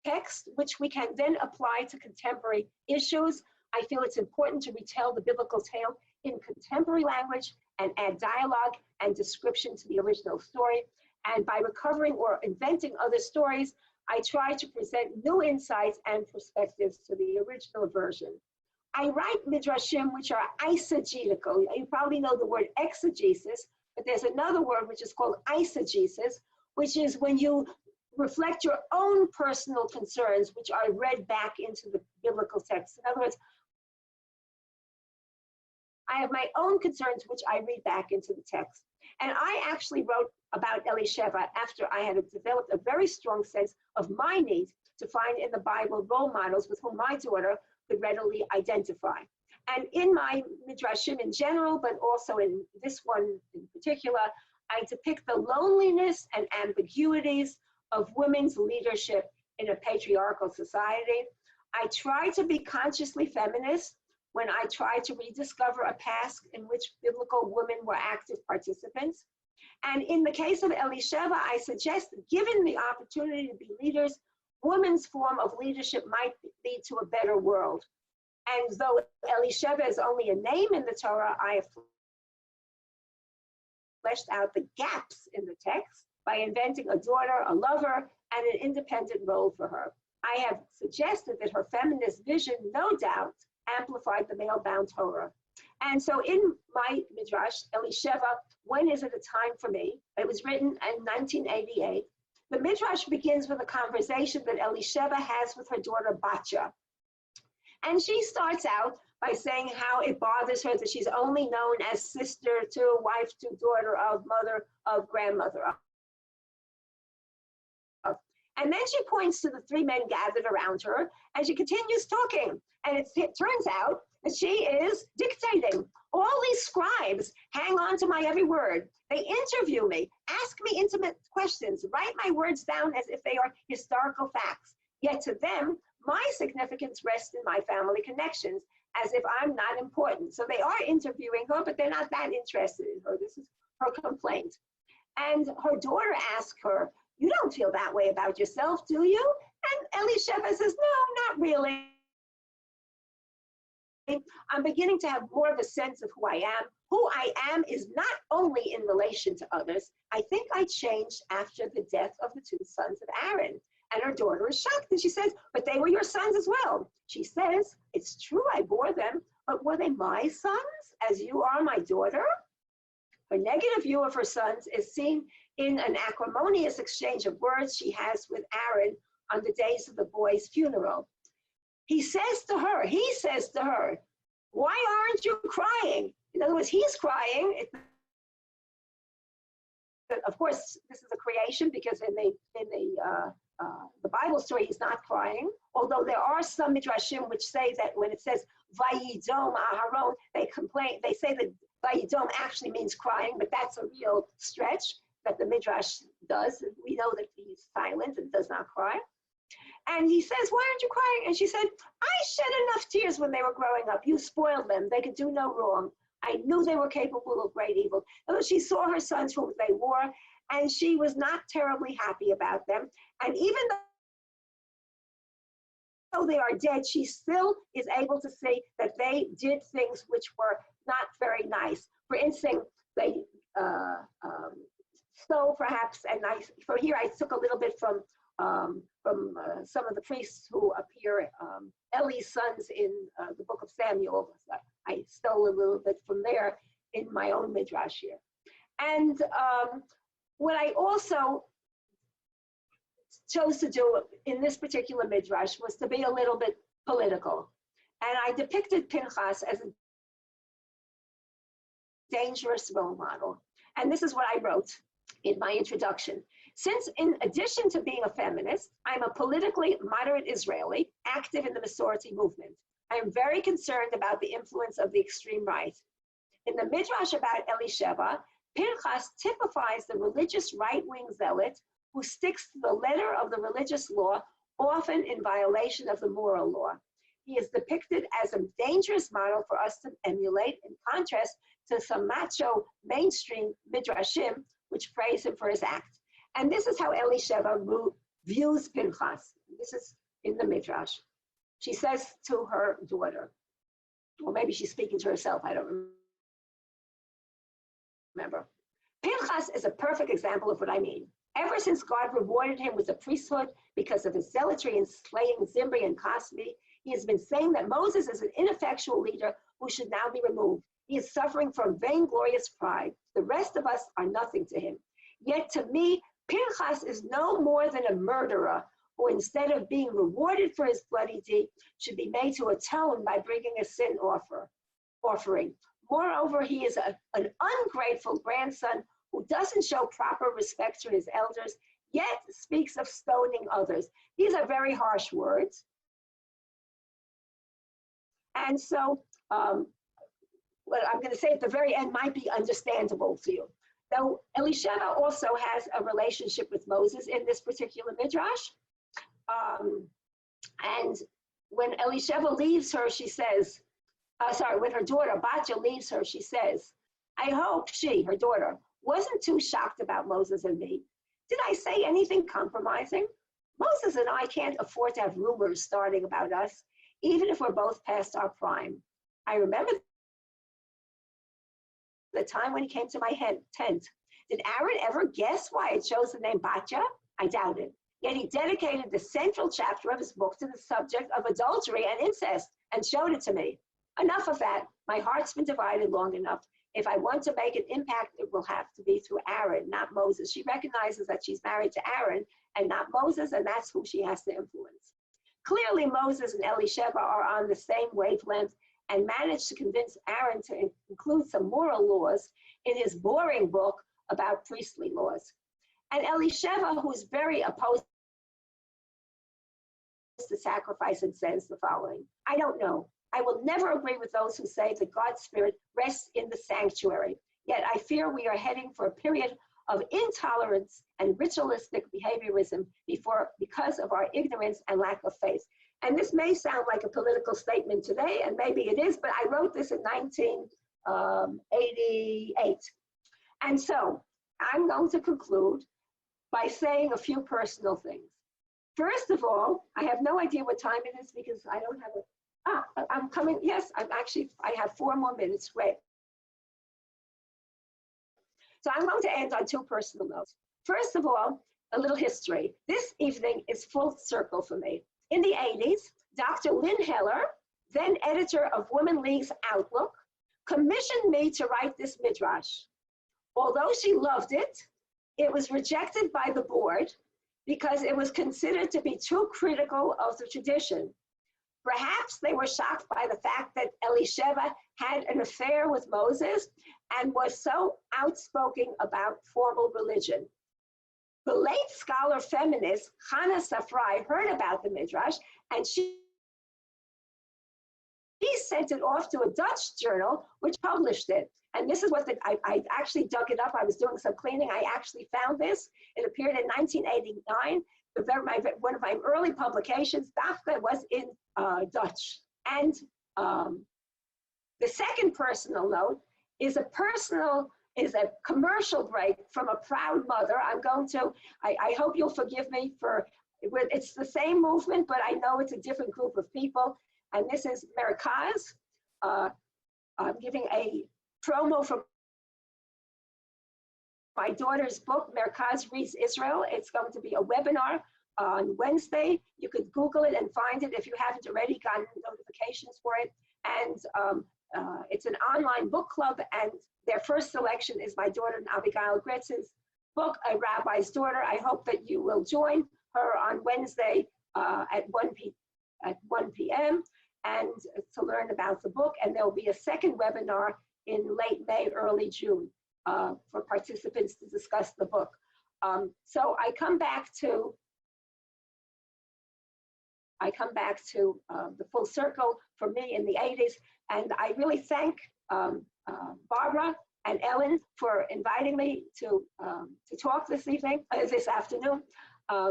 text, which we can then apply to contemporary issues. I feel it's important to retell the biblical tale in contemporary language and add dialogue and description to the original story. And by recovering or inventing other stories, I try to present new insights and perspectives to the original version. I write Midrashim which are eisegetical. You probably know the word exegesis, but there's another word which is called eisegesis, which is when you reflect your own personal concerns, which are read back into the biblical text. In other words, I have my own concerns, which I read back into the text. And I actually wrote about Elisheva after I had developed a very strong sense of my need to find in the Bible role models with whom my daughter could readily identify. And in my Midrashim in general, but also in this one in particular, I depict the loneliness and ambiguities of women's leadership in a patriarchal society. I try to be consciously feminist when I try to rediscover a past in which biblical women were active participants. And in the case of Elisheva, I suggest that given the opportunity to be leaders, women's form of leadership might lead to a better world. And though Elisheva is only a name in the Torah, I have fleshed out the gaps in the text by inventing a daughter, a lover, and an independent role for her. I have suggested that her feminist vision, no doubt, amplified the male-bound Torah. And so in my Midrash, Elisheva, when is it a time for me? It was written in 1988. The Midrash begins with a conversation that Elisheva has with her daughter Batya. And she starts out by saying how it bothers her that she's only known as sister to, wife to, daughter of, mother of, grandmother of. And then she points to the 3 men gathered around her, and she continues talking. And it turns out that she is dictating. All these scribes hang on to my every word. They interview me, ask me intimate questions, write my words down as if they are historical facts. Yet to them, my significance rests in my family connections, as if I'm not important. So they are interviewing her, but they're not that interested in her. This is her complaint. And her daughter asks her, "You don't feel that way about yourself, do you?" And Elisheva says, "No, not really. I'm beginning to have more of a sense of who I am. Who I am is not only in relation to others. I think I changed after the death of the 2 sons of Aaron." And her daughter is shocked, and she says, "But they were your sons as well." She says, "It's true I bore them, but were they my sons as you are my daughter?" Her negative view of her sons is seen in an acrimonious exchange of words she has with Aaron on the days of the boy's funeral. He says to her, "Why aren't you crying?" In other words, he's crying. Of course, this is a creation, because in the Bible story, he's not crying. Although there are some midrashim which say that when it says Vayidom Aharon, they say that Vayidom actually means crying, but that's a real stretch that the midrash does. We know that he's silent and does not cry. And he says, "Why aren't you crying?" And she said, "I shed enough tears when they were growing up. You spoiled them. They could do no wrong. I knew they were capable of great evil." And she saw her sons whom they wore, and she was not terribly happy about them. And even though they are dead, she still is able to see that they did things which were not very nice. For instance, they stole perhaps, and here I took a little bit from from some of the priests who appear, Eli's sons in the book of Samuel. I stole a little bit from there in my own Midrash here. And what I also chose to do in this particular Midrash was to be a little bit political. And I depicted Pinchas as a dangerous role model. And this is what I wrote in my introduction. Since in addition to being a feminist, I'm a politically moderate Israeli, active in the Masorti movement. I am very concerned about the influence of the extreme right. In the Midrash about Elisheva, Pinchas typifies the religious right-wing zealot who sticks to the letter of the religious law, often in violation of the moral law. He is depicted as a dangerous model for us to emulate, in contrast to some macho mainstream midrashim, which praise him for his act. And this is how Elisheva views Pinchas. This is in the Midrash. She says to her daughter, or maybe she's speaking to herself, I don't remember. Pinchas is a perfect example of what I mean. Ever since God rewarded him with the priesthood because of his zealotry in slaying Zimri and Cosbi, he has been saying that Moses is an ineffectual leader who should now be removed. He is suffering from vainglorious pride. The rest of us are nothing to him. Yet to me, Pinchas is no more than a murderer who, instead of being rewarded for his bloody deed, should be made to atone by bringing a sin offering. Moreover, he is an ungrateful grandson who doesn't show proper respect to his elders, yet speaks of stoning others. These are very harsh words. And so what I'm going to say at the very end might be understandable to you. Though Elisheva also has a relationship with Moses in this particular Midrash. And when Elisheva leaves her, she says, when her daughter, Batya, leaves her, she says, I hope she, her daughter, wasn't too shocked about Moses and me. Did I say anything compromising? Moses and I can't afford to have rumors starting about us, even if we're both past our prime. I remember the time when he came to my tent. Did Aaron ever guess why I chose the name Batya? I doubt it. Yet he dedicated the central chapter of his book to the subject of adultery and incest and showed it to me. Enough of that. My heart's been divided long enough. If I want to make an impact, it will have to be through Aaron, not Moses. She recognizes that she's married to Aaron and not Moses, and that's who she has to influence. Clearly, Moses and Elisheva are on the same wavelength and managed to convince Aaron to include some moral laws in his boring book about priestly laws. And Elisheva, who's very opposed to sacrifice, and says the following, I don't know. I will never agree with those who say that God's Spirit rests in the sanctuary. Yet I fear we are heading for a period of intolerance and ritualistic behaviorism because of our ignorance and lack of faith. And this may sound like a political statement today, and maybe it is, but I wrote this in 1988. And so I'm going to conclude by saying a few personal things. First of all, I have no idea what time it is because I don't have I'm coming, yes, I have 4 more minutes, great. So I'm going to end on 2 personal notes. First of all, a little history. This evening is full circle for me. In the 80s, Dr. Lynn Heller, then editor of Women League's Outlook, commissioned me to write this Midrash. Although she loved it, it was rejected by the board because it was considered to be too critical of the tradition. Perhaps they were shocked by the fact that Elisheva had an affair with Moses and was so outspoken about formal religion. The late scholar feminist Hannah Safrai heard about the Midrash and she sent it off to a Dutch journal which published it. And this is what I actually dug it up. I was doing some cleaning. I actually found this. It appeared in 1989. One of my early publications, Dafka, was in Dutch. And the second personal note is a commercial break from a proud mother. I hope you'll forgive me for, it's the same movement, but I know it's a different group of people. And this is Merkaz. I'm giving a promo from my daughter's book, Merkaz Reads Israel. It's going to be a webinar on Wednesday. You could Google it and find it if you haven't already gotten notifications for it. And it's an online book club, and their first selection is my daughter Abigail Graetz's book, A Rabbi's Daughter. I hope that you will join her on Wednesday at 1 p.m. and to learn about the book. And there will be a second webinar in late May, early June for participants to discuss the book. So I come back to the full circle for me in the 80s. And I really thank Barbara and Ellen for inviting me to talk this afternoon,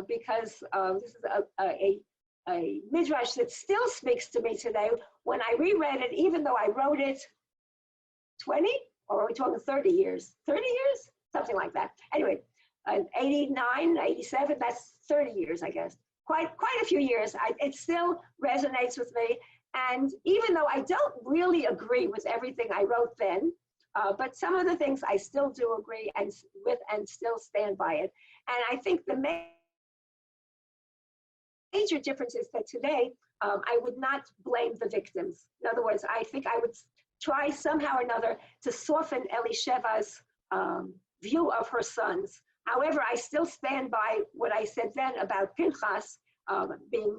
because this is a Midrash that still speaks to me today. When I reread it, even though I wrote it 20, or are we talking 30 years? 30 years? Something like that. Anyway, 89, 87, that's 30 years, I guess. Quite a few years. It still resonates with me. And even though I don't really agree with everything I wrote then, but some of the things I still do agree with and still stand by it. And I think the major difference is that today, I would not blame the victims. In other words, I think I would try somehow or another to soften Elisheva's view of her sons. However, I still stand by what I said then about Pinchas being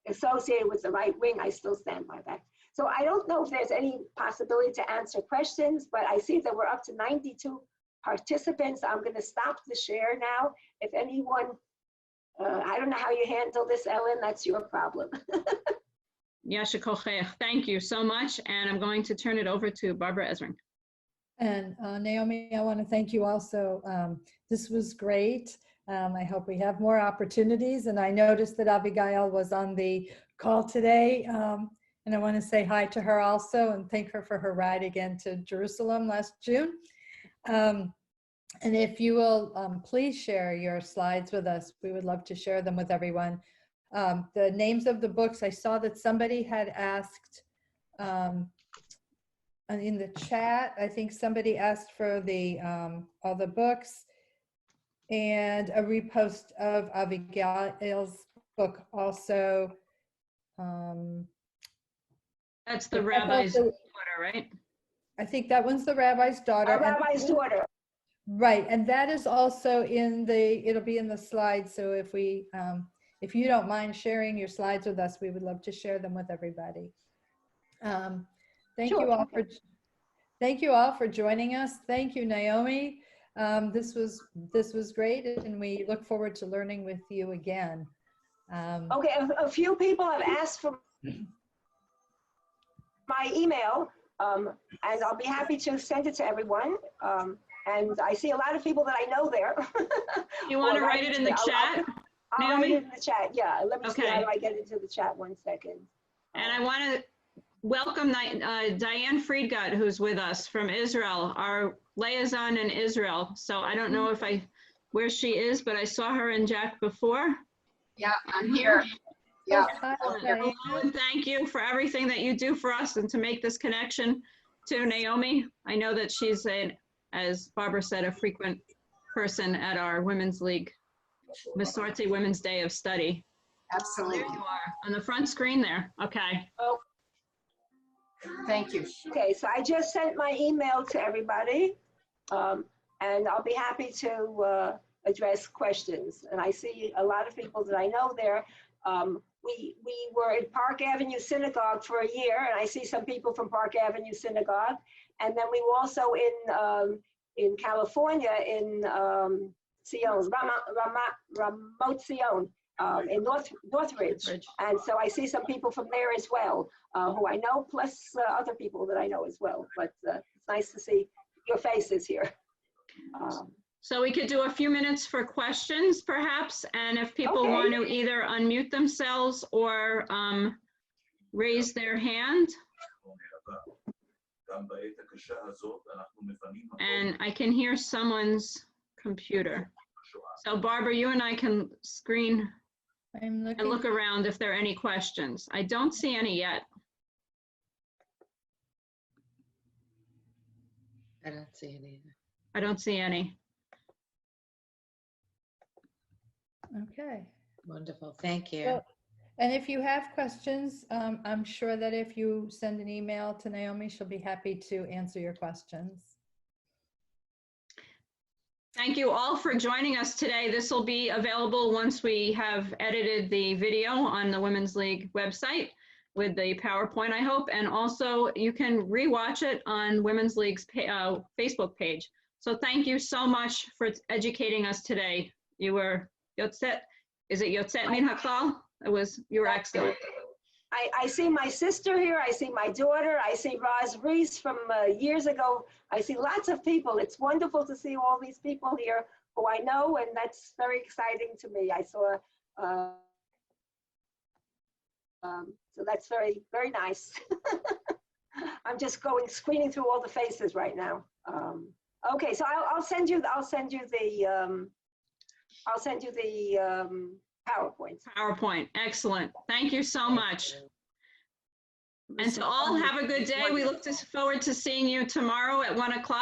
associated with the right wing. I still stand by that. So I don't know if there's any possibility to answer questions, but I see that we're up to 92 participants. I'm going to stop the share now. If anyone, I don't know how you handle this, Ellen, that's your problem. Yasha Kochech, thank you so much. And I'm going to turn it over to Barbara Ezring. And Naomi, I want to thank you also. This was great. I hope we have more opportunities. And I noticed that Abigail was on the call today. And I want to say hi to her also and thank her for her ride again to Jerusalem last June. And if you will please share your slides with us, we would love to share them with everyone. The names of the books, I saw that somebody had asked in the chat, I think somebody asked for the all the books, and a repost of Abigail's book also. That's the rabbi's daughter, right? I think that one's the rabbi's daughter. A Rabbi's Daughter. Right, and that is also in the, it'll be in the slides. So if we, if you don't mind sharing your slides with us, we would love to share them with everybody. Thank Sure, you all okay. thank you all for joining us. Thank you, Naomi. This was great, and we look forward to learning with you again. Okay, a few people have asked for my email, and I'll be happy to send it to everyone. And I see a lot of people that I know there. You want to write it in the chat, I'll write Naomi? it in the chat, yeah. Let me see, how Okay. do I get into the chat? 1 second. And I want to welcome Diane Friedgut, who's with us from Israel, our liaison in Israel. So I don't know if where she is, but I saw her in Jack before. Yeah, I'm here. Yeah. Hi, Hello, and thank you for everything that you do for us and to make this connection to Naomi. I know that she's as Barbara said, a frequent person at our Women's League, Masorti Women's Day of Study. Absolutely. There you are, on the front screen there. Okay. Oh, Thank you. okay, so I just sent my email to everybody, and I'll be happy to address questions. And I see a lot of people that I know there. We were at Park Avenue Synagogue for a year, and I see some people from Park Avenue Synagogue. And then we were also in California, in Zion, Ramot Zion, in Northridge. And so I see some people from there as well, who I know, plus other people that I know as well. But it's nice to see your faces here. So we could do a few minutes for questions, perhaps, and if people want to either unmute themselves or raise their hand. And I can hear someone's computer. So Barbara, you and I can screen I'm and look around if there are any questions. I don't see any yet. I don't see any. I don't see any. Okay. Wonderful. Thank you. Well, and if you have questions, I'm sure that if you send an email to Naomi, she'll be happy to answer your questions. Thank you all for joining us today. This will be available once we have edited the video on the Women's League website with the PowerPoint, I hope. And also you can rewatch it on Women's League's Facebook page. So thank you so much for educating us today. You were Yotzet. Is it Yotzet Min Hakal? You were excellent. I see my sister here. I see my daughter. I see Roz Reese from years ago. I see lots of people. It's wonderful to see all these people here who I know, and that's very exciting to me. I saw, so that's very, very nice. I'm just screening through all the faces right now. Okay, so I'll send you the PowerPoint. PowerPoint, excellent. Thank you so much. And to all, have a good day. We look forward to seeing you tomorrow at 1 o'clock.